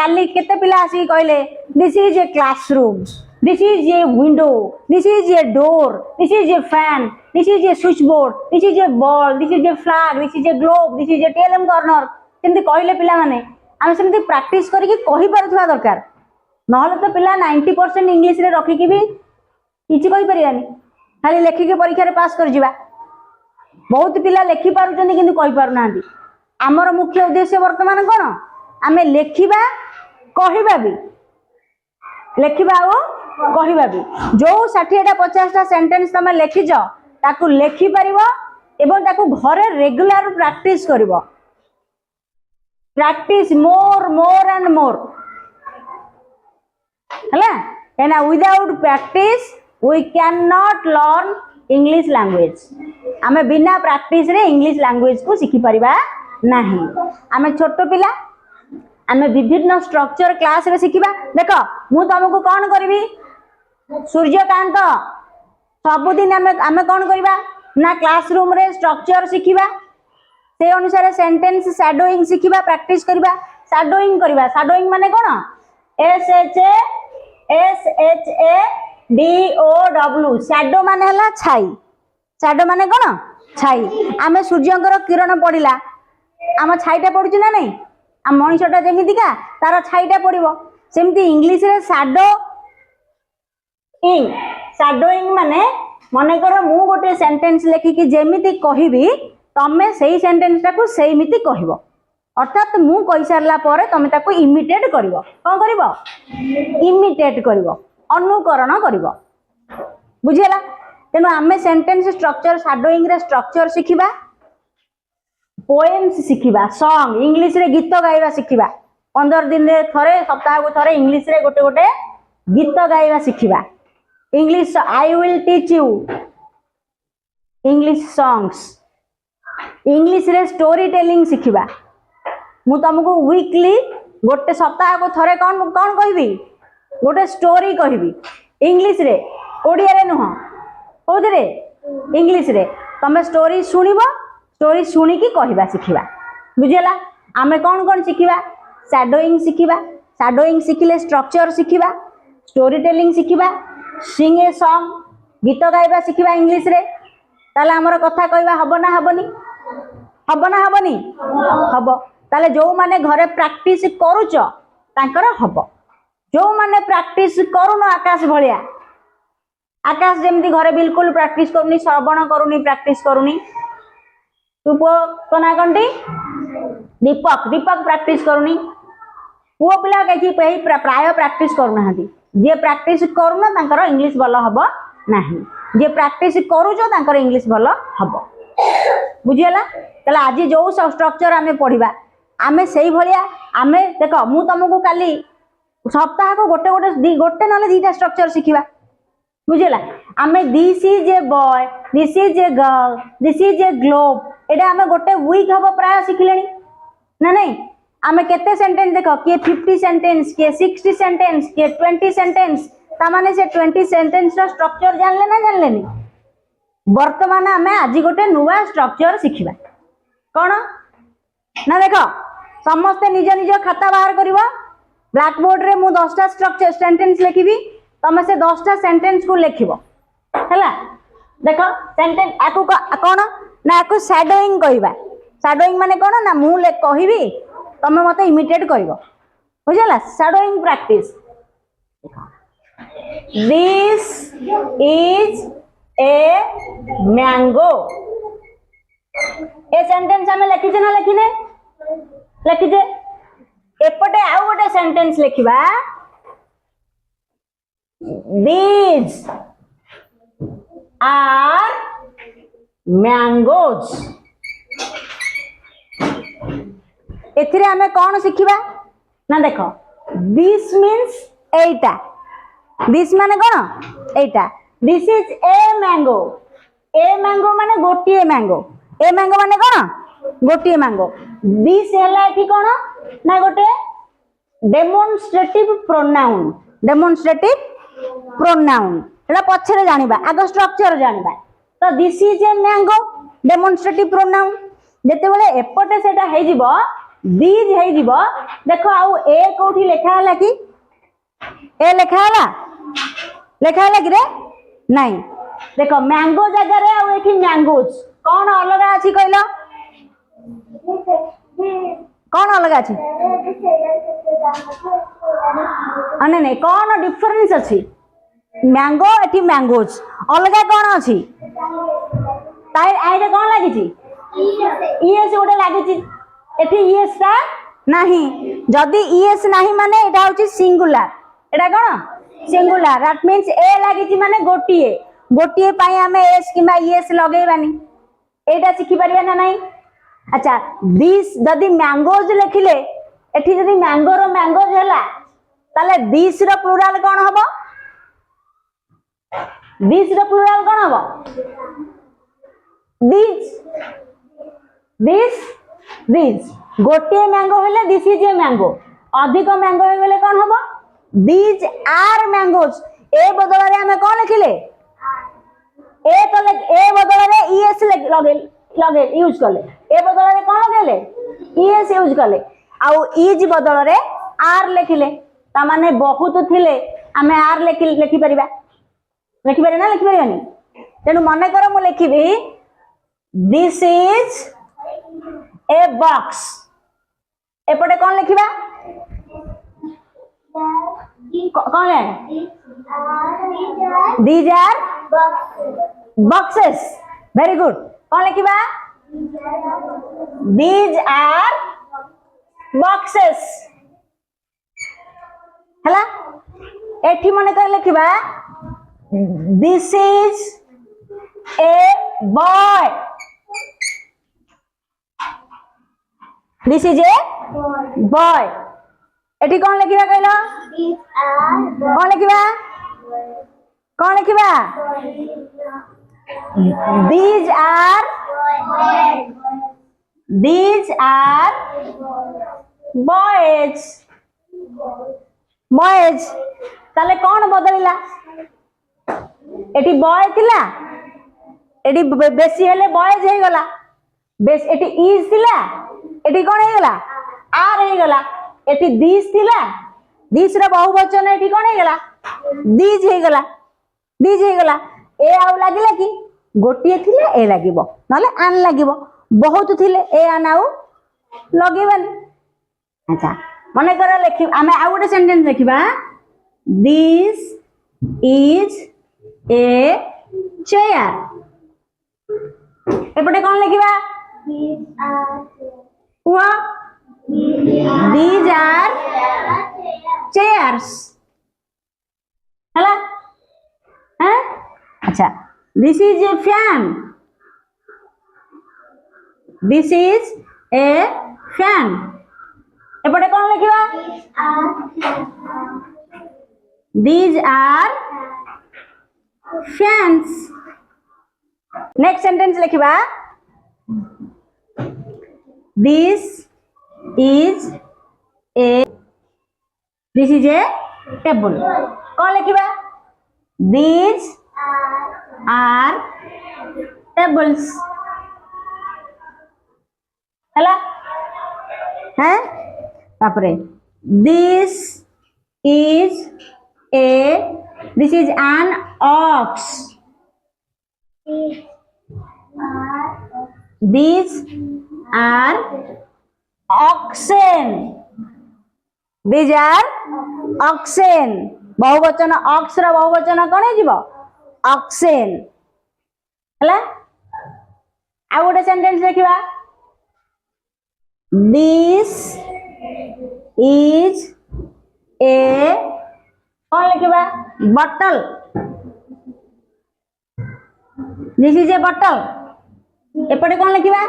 काली केते पिला आसी कहले this is a classroom, this is a window, this is a door, this is a fan, this is A switch board, this is a ball, this is a flag, this is A globe, this is A tell them corner केमती कहले पिला माने आमे सेमती practice करके कहि पारुथवा दरकार नहले तो पिला 90% इंग्लिश रे रखी कि भी किछि कहि परियानी खाली लेखि के परीक्षा रे पास कर जिबा। बहुत पिला लेखि पारुचंदी किंतु कहि पारु नांदी। हमर मुख्य उद्देश्य वर्तमान कोन आमे लेखिबा कहिबा भी लेखिबा ओ कहिबा भी जो 60 टा 50 टा सेंटेंस तमे लेखिज ताकू लेखि परिबो एवं ताकू घरे रेगुलर प्रैक्टिस करिवो। Practice more more and more हला एना without practice we can not learn English language. आमे बिना प्रैक्टिस रे इंग्लिश लैंग्वेज को सिखि परिबा नाही। आमे छोटो पिला आमे विभिन्न स्ट्रक्चर क्लास रे सिखिबा। देखो मु तुमको कोन करबी सूर्यकांत सबुदिन आमे कोन करबा ना क्लासरूम रे स्ट्रक्चर सिखिबा से अनुसार सेंटेंस शैडोइंग सिखिबा प्रैक्टिस करबा। शैडोइंग करबा शैडोइंग माने कोन SHADOW शैडो माने हला छाई। शैडो माने कोन छाई। आमे सूर्यंकर किरण पड़िला आम छाईटा पड़ुची ना नहीं आम मनीषटा जेमितिका तार छाईटा पड़िबो सेमती इंग्लिश रे शैडोइंग माने मने कर मु गोटे सेंटेंस लेखिकी जेमिति कहिबी तमे सेही सेंटेंस टाकू सेमिति कहबो अर्थात मु कहि सारला परे तमे ताकू इमिटेट करिवो। कोन करिवो इमिटेट करिवो अनुकरण करिवो बुझियला। तेनु आमे सेंटेंस स्ट्रक्चर शैडोइंग रे स्ट्रक्चर सिखिबा पोएम्स सिखिबा सॉन्ग इंग्लिश रे गीत गाइबा सिखिबा 15 दिन रे थरे सप्ताह को थरे इंग्लिश रे गोटे गोटे गीत गाइबा सिखिबा। English I will teach you English songs English रे स्टोरी टेलिंग सिखिबा। मु तुमको वीकली गोटे सप्ताह को थरे कौन कौन कहबी गोटे स्टोरी कहबी इंग्लिश रे ओडिया रे नुह कोदरे इंग्लिश रे तमे स्टोरी सुनिबो स्टोरी सुनी की कहबा सिखिबा बुझियला। आमे कौन कौन सिखिबा शैडोइंग सिखिबा। शैडोइंग सिखिले स्ट्रक्चर सिखिबा स्टोरी टेलिंग सिखिबा सिंग ए सॉन्ग गीत गाइबा सिखिबा इंग्लिश रे। ताले हमर कथा कहबा हबो ना हबोनी हबो ना हबोनी हबो। ताले जो माने घरे प्रैक्टिस करूच तांकर हबो जो माने प्रैक्टिस करूनो आकाश भलिया आकाश जेमती घरे बिल्कुल प्रैक्टिस करूनी श्रवण करूनी प्रैक्टिस करूनी तू पो कोना कंटी दीपक दीपक प्रैक्टिस करूनी पुओ पिला कहि प्राय प्रैक्टिस करूना जे प्रैक्टिस करूना तांकर इंग्लिश भलो हबो नाही जे प्रैक्टिस करूचो तांकर इंग्लिश भलो हबो बुझियला। तला आज जो स्ट्रक्चर आमे पढिबा आमे सेही भलिया आमे देखो मु तुमको काली सप्ताह को गोटे गोटे गोटे नले दीटा स्ट्रक्चर सिखिबा बुझियला। आमे this is a boy this is a girl this is A globe एटा आमे गोटे वीक हबो प्राय सिखिलेनी ना नहीं। आमे केते सेंटेंस देखो किए 50 सेंटेंस किए 60 सेंटेंस किए 20 सेंटेंस ता माने से 20 सेंटेंस रो स्ट्रक्चर जानले ना जानले नी। वर्तमान आमे आज गोटे नुवा स्ट्रक्चर सिखिबा कोन ना देखो समस्ते निज निज खाता बाहर करिवो ब्लैक बोर्ड रे मु 10 टा स्ट्रक्चर सेंटेंस लिखिबी तमे से 10 टा सेंटेंस को लिखिबो हैला। देखो सेंटेंस आकु कोन ना आकु शैडोइंग कहबा। शैडोइंग माने कोन ना मु ले कहबी तमे मते इमिटेट करिवो बुझला। Shadowing practice this is a mango a sentence हमें लिखिजे ना लिखिने लिखिजे एपटे आउ गोटे सेंटेंस लिखिबा these are mangoes एथिरे हमें कौन सिखिबा ना देखो this means एटा this माने कौन एटा this is a mango माने गोटिए मैंगो ए मैंगो माने कौन गोटिए मैंगो this हैला एठी कौन ना गोटे डेमोन्स्ट्रेटिव प्रोनाउन एटा पछरे जानिबा आग स्ट्रक्चर जानिबा तो this is a mango demonstrative pronoun जेते बेले एपटे सेटा हे जिवो these हे जीवो देखो आउ ए कोठी लेखा हला कि ए लेखा हला कि रे नहीं देखो मैंगो जगह रे आउ एठी मैंगोज कौन अलग अछि कहलो कौन अलग अछि अने नहीं कौन डिफरेंस अछि मैंगो एठी मैंगोज अलग कौन अछि ताई आइरे कौन लागि छी ईएस गोटे लागि छी एठी ईएस ता नहीं जदी ईएस नहीं माने एटा होची singular Etah cone singular that means ए लागि छी माने गोटिए गोटिए पई हमें एस किबा ईएस लगेबानी एटा सिखि परिबा ना नहीं अच्छा दिस जदी मैंगोज लिखिले एठी जदी मैंगो रो मैंगोज होला ताले दिस रो प्लुरल कोन हबो दिस रो प्लुरल कोन हबो दिस गोटे मैंगो हेले दिस इज ए मैंगो अधिक मैंगो हे गेले कोन हबो दीज आर मैंगोज ए बदल रे हमें कोन लिखिले ए तो ए बदल रे ईएस लगे यूज कले ए बदल रे कोन लगेले ईएस यूज कले आउ इज बदल रे आर लिखिले ता माने बहुत थिले हमें आर लिखि परिबा लिखि पारे ना लिखि परिबानी तेनु मने करो मु लिखिबी दिस इज ए बॉक्स एपटे कौन लिखिबा कौन है these are boxes very good कौन लिखिबा these are boxes हला एठी मने कर लिखिबा this is a boy this is a boy एठी कौन लिखिबा कहलो कौन लिखिबा these are boys ताले कौन बदलिला एठी बॉय थिला एठी बेसी हेले बॉयज हे गला बेस एठी इज थिला एठी कोन हे गला आर हे गला एठी दिस थिला दिस रो बहुवचन एठी कोन हे गला दीज हे गला ए आउ लागिला कि गोटिए थिले ए लागिबो नले आन लागिबो बहुत थिले ए आन आउ लगेबानी अच्छा मने कर लिखि आमे आउ गोटे सेंटेंस लिखिबा दिस इज ए चेयर एपटे कौन लिखिबा हुआ these are chairs हला हैं अच्छा this is a fan एपटे कौन लिखिबा these are fans next sentence लिखिबा this is a table कौन लिखिबा these are tables हला हैं तापरे this is an ox these are oxen बहुवचन ox रा बहुवचन कोन हे जीवो oxen हला आ गोटे सेंटेंस लिखिबा this is a कौन लिखिबा bottle this is a bottle एपटे कौन लिखिबा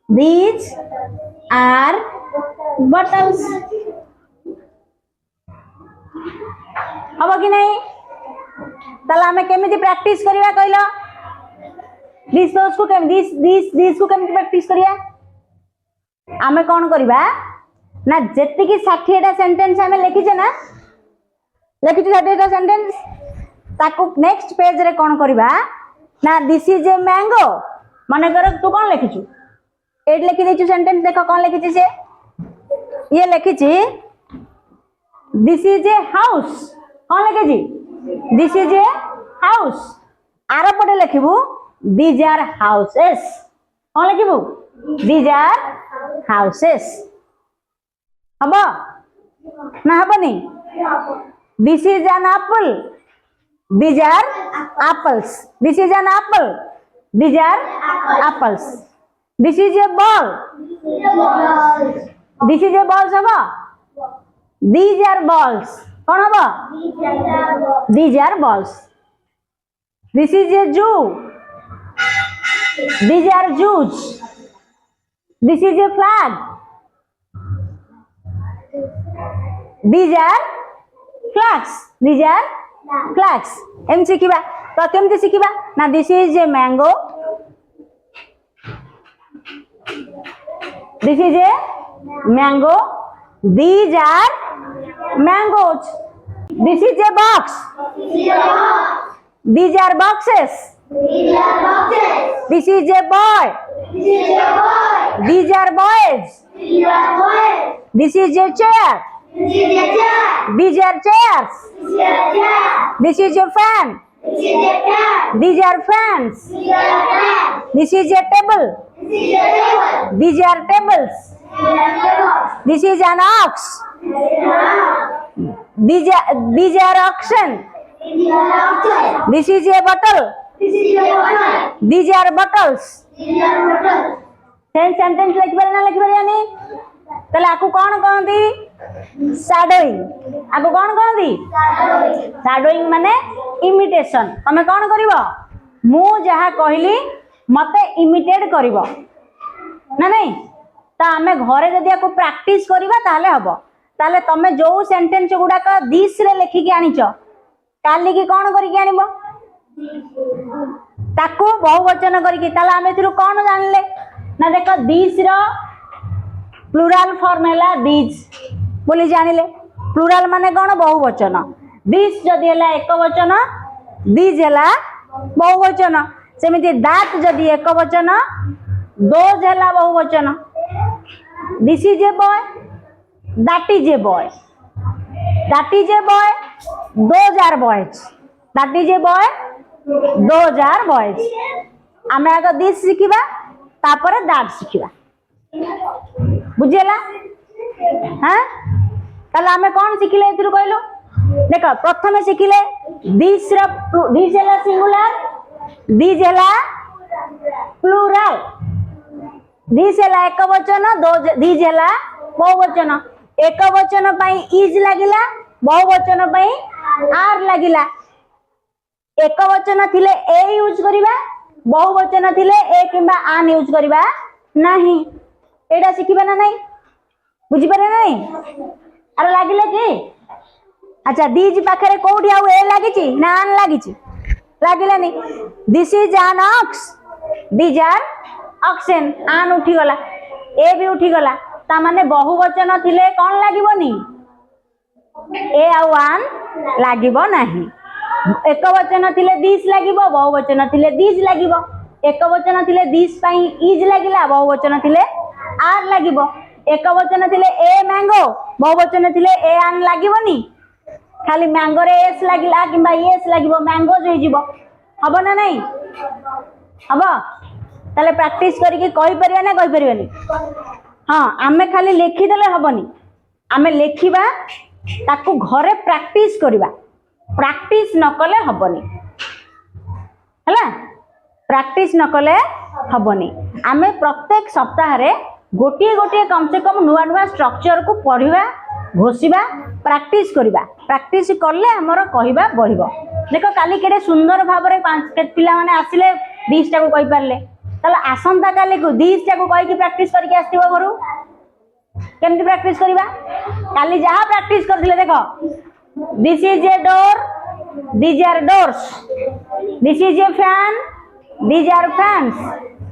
these are bottles हबो कि नहीं तला हमें केमिति प्रैक्टिस करिया कहलो दिस को केमिति प्रैक्टिस करिया हमें कौन करिबा ना जेति की 60 टा सेंटेंस हमें लिखिजे ना लिखिजे 60 टा सेंटेंस ताको नेक्स्ट पेज रे कौन करिबा ना दिस इज ए मैंगो माने कर तू कौन लिखिछु एट लिखी देछु सेंटेंस देखो कौन लिखी से ये लिखी दिस इज ए हाउस कौन लिखी दिस इज ए हाउस आर पटे लिखबू दीज आर हाउसेस कौन लिखबू दीज आर हाउसेस हबो ना हबनी this is an apple these are apples this is an apple these are apples this is a ball this is a balls हबो these are balls कौन हबो these are balls this is a zoo these are zoos this is a flag these are flags these are flags एम शिखिबा तो केमती शिखिबा ना this is a mango this is a mango these are mangoes this is a box these are boxes this is a boy these are boys this is a chair these are chairs this is a fan these are fans this is a table these are tables this is an ox these are oxen this is a bottle these are bottles sentence लिख पारे ना लिख पारे यानी तले आकु कौन कहंती shadowing आकु कौन कहंती shadowing माने इमिटेशन तमे कौन करिवो मु जहा कहली मते इमिटेट करिवो ना नहीं ता हमें घरे जदी आकु प्रैक्टिस करिवा ताले हबो ताले तमे जो सेंटेंस गुडा का दिस रे लिखि के आनिचो काली की कौन करि के आनिबो ताकू बहुवचन करि के ताले हमें थिरु कौन जानले ना देखो दिस रो प्लुराल फॉर्म है दीज बोली जानिले प्लुराल माने कौन बहुवचन दिस जदि है एक वचन दीज है बहुवचन सेमिति दैट जदि एक वचन दोज है बहुवचन this is a boy that is a boy that is a boy those are boys that is a boy those are boys आमे आगे दिस शिखिबा तापर दैट शिखिबा बुझेला हाँ ताले आमे कौन शिखिले एथिरु कहलो देखो प्रथमे शिखिले दिस है सिंगुलर दिस है प्लुराल दिस है एक वचन दिस है बहुवचन एक वचन पई इज लागिला बहुवचन पई आर लागिला एक वचन थिले ए यूज करिबा बहुवचन थिले ए किंबा आन यूज करिबा नाही एडा शिखिबा ना नहीं बुझी पारे नहीं अरे लागिले कि अच्छा दीज पाखरे कोठी आउ ए लागिची ना आन लागिची लागिलानी this is an ox these are oxen आन उठी गला ए भी उठी गला ता माने बहुवचन थिले कोन लागिबोनी ए आउ आन लागिबो नाही एक वचन थिले दिस लागिबो बहुवचन थिले दीज लागिबो एक वचन थिले दिस पई इज लागिला बहुवचन थिले आर लागिबो एक वचन थिले ए मैंगो बहुवचन थिले ए आन लागिबोनी खाली मैंगो रे एस लागिला किंबा एस लागिबो मैंगोज होई जिवो हबो ना नहीं हबो ताले प्रैक्टिस करिके कहि परिया ना कहि परियानी हां आमे खाली लिखि देले हबोनी आमे लेखिबा ताकू घरे प्रैक्टिस करिबा प्रैक्टिस न कले हबोनी हला प्रैक्टिस न कले हबोनी आमे प्रत्येक सप्ताह रे गोटे गोटे कम से कम नुआ नुआ स्ट्रक्चर को पढ़िबा घोषिबा प्रैक्टिस करिबा प्रैक्टिस करले हमर कहिबा बढ़िबो देखो काली केडे सुंदर भाव रे पांच पिला माने आसिले 20 टा को कहि परले तले आसंता काली को 20 टा को कहि कि प्रैक्टिस करके आस्तिबो घरु केमति प्रैक्टिस करिबा काली जहा प्रैक्टिस करथिले देखो this is a door these are doors this is a fan these are fans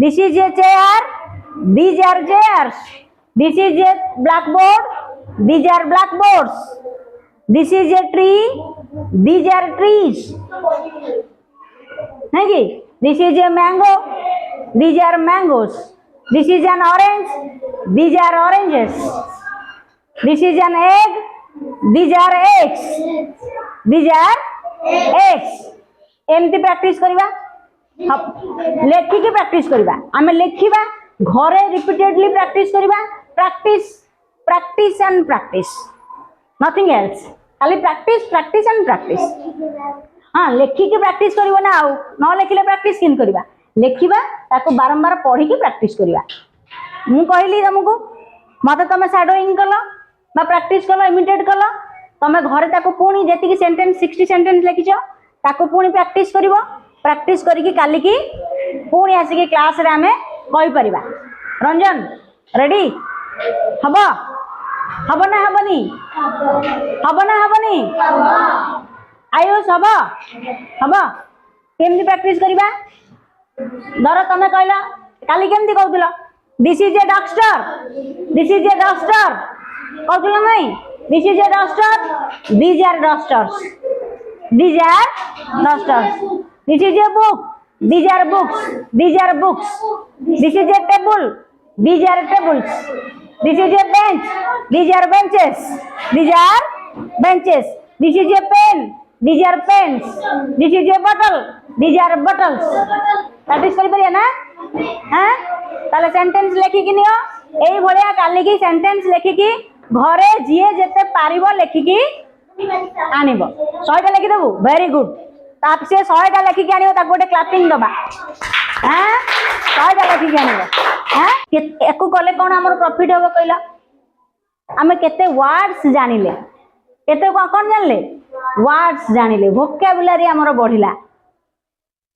this is a chair these are chairs this is a blackboard these are blackboards this is a tree these are trees नहीं कि this is a mango these are mangoes This is an orange. These are oranges. This is an egg. These are eggs. These are eggs. एमती practice करिबा लेखिकी practice करिबा आमे लेखिबा घरे repeatedly practice करिबा practice practice and practice nothing else खाली practice practice and practice हाँ लेखिकी practice करिबो ना आउ न लेखिले प्रैक्टिस किन करिबा लेखिबा ताको बारंबार पढ़ी की प्रैक्टिस करिबा मु कहली तुमको मते तमे शैडोइंग कलो बा प्रैक्टिस कलो इमिटेट कलो तमे घरे ताको पुणी जेतिकी सेंटेंस 60 सेंटेंस लिखिछो ताको पुणी प्रैक्टिस करिवो प्रैक्टिस करिकी काली की पुणी आसिकी क्लास रे आमे कहि परिबा रंजन रेडी हबो हबो ना हबनी हबो ना हबनी आयुष हबो हबो केमती प्रैक्टिस करिबा धर तमे कहला काली केमती कहउतलो this is a duster this is a duster कहउतलो नहीं this is a duster these are dusters these are dusters this is a book these are books these are books this is a table these are tables this is a bench these are benches these are benches this is a pen these are pens this is a bottle these are bottles practice kari pariya na ha tale sentence lekhi ki niyo ei bholiya kali ki sentence lekhi ki घरे जिए जेते पारिबो लेखि की आनिबो 100टा लेखि देबु very good ताप से 100टा लेखि के आनिबो ता गोटे clapping दबा हैं 100टा लेखि के आनिबो हैं एको कले कोन हमर प्रॉफिट होबो कइला हमें केते वर्ड्स जानिले केते कोन जानले वर्ड्स जानिले वोकैबुलरी हमर बढ़िला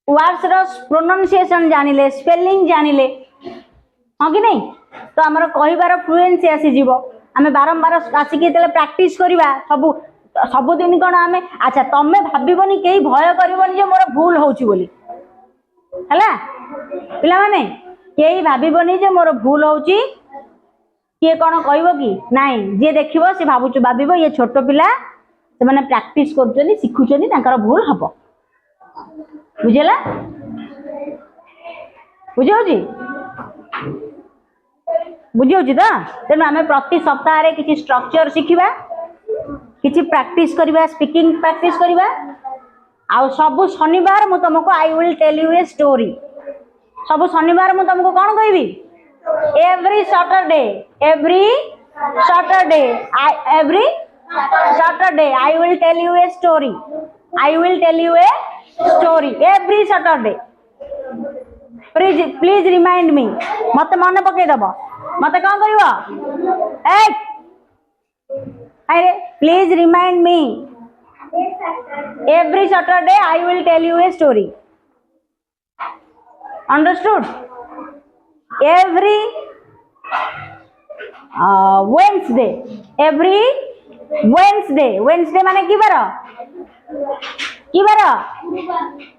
वर्ड्स रो प्रोनाउंसिएशन जानिले स्पेलिंग जानिले हां कि नहीं तो हमर कहिबार फ्लुएंसी आसी जीवो आमे बारंबार आसिकी तेले प्रैक्टिस करिबा सब दिन कौन आमे अच्छा तमे भाबिबनी केही भय करिबनी जे मोर भूल होउची बोली हला पिला माने केही भाबिबनी जे मोर भूल होउची के कोन कहइबो कि नाही जे देखिबो से भाबिबो ये छोटो पिला से माने प्रैक्टिस करजनी सिखुचनी तांकर भूल हबो बुझेला बुझियोजी बुझियोजी तो तेणु आमे प्रति सप्ताह रे किछि स्ट्रक्चर शिखिबा किछि प्रैक्टिस करिबा स्पीकिंग प्रैक्टिस करिबा आ सब शनिवार मु तुमको I will tell you a story सब शनिवार मु तुमको कोन कहबी every Saturday I will tell you a story I will tell you a story every Saturday please remind me मते मन पके दबो मते कोन करिवो ए अरे please remind me every Saturday I will tell you a story understood every Wednesday माने की बार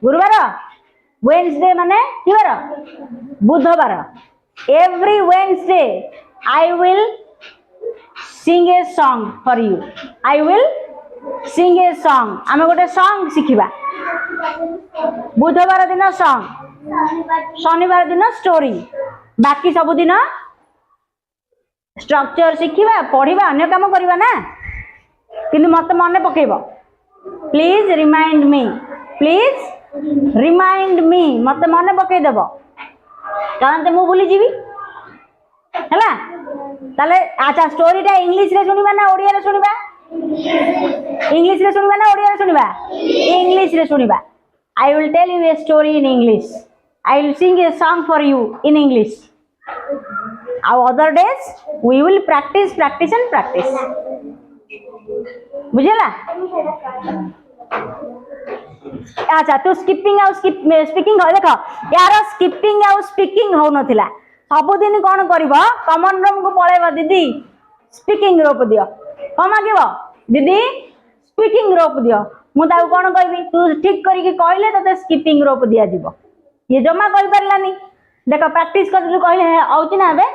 गुरुवार Wednesday माने की बार बुधवार every Wednesday I will sing a song for you I will sing a song आमे गोटे song शिखिबा बुधवार दिन song शनिवार दिन story बाकी सब दिन स्ट्रक्चर शिखिबा पढ़िबा अन्य काम करिबा ना किंतु मते मने पकेबो प्लीज रिमाइंड मी मते मने पके देबो कारण ते मु भूली जीवी हैला ताले अच्छा स्टोरीटा इंग्लिश रे सुनिबा ना ओडिया रे सुनिबा इंग्लिश रे सुनिबा ना ओडिया रे सुनिबा इंग्लिश रे सुनिबा I will tell you a story in English I will sing a song for you in English our other days we will practice and practice बुझला अच्छा तू स्किपिंग आउ स्पीकिंग हो देखो यार स्किपिंग आउ स्पीकिंग हो नथिला सबुदिन कौन कर कमन रूम को पलैब दीदी स्पीकिंग रोप दियो कौन मांगब दीदी स्पीकिंग रोप दियो मुझे कौन कहबी तू ठीक करके कहले तो स्किपिंग रोप दिया जीवो ये जमा कहि परलानी देख प्रैक्टिस कर कहले आउची ना बे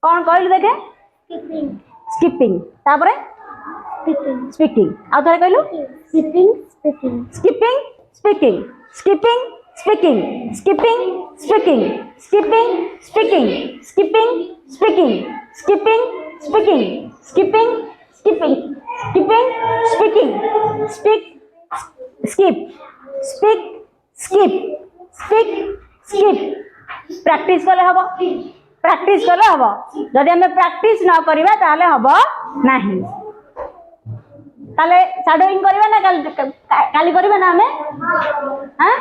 कौन कहलु देखे स्किपिंग तापरे स्पीकिंग आ थरे कहलु skipping speaking speaking, skipping, speaking, skipping, speaking, skipping, speaking, skipping, speaking, skipping, skipping, skipping, speaking, speak, skip, speak, skip, speak, skip. Practice कले हबो, प्रैक्टिस कले हबो। जदि हमें प्रैक्टिस न करिबा ताले हबो नाही। ताले शैडोइंग करिबा ना काली करिबा ना हमें? हां?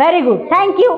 Very good, thank you.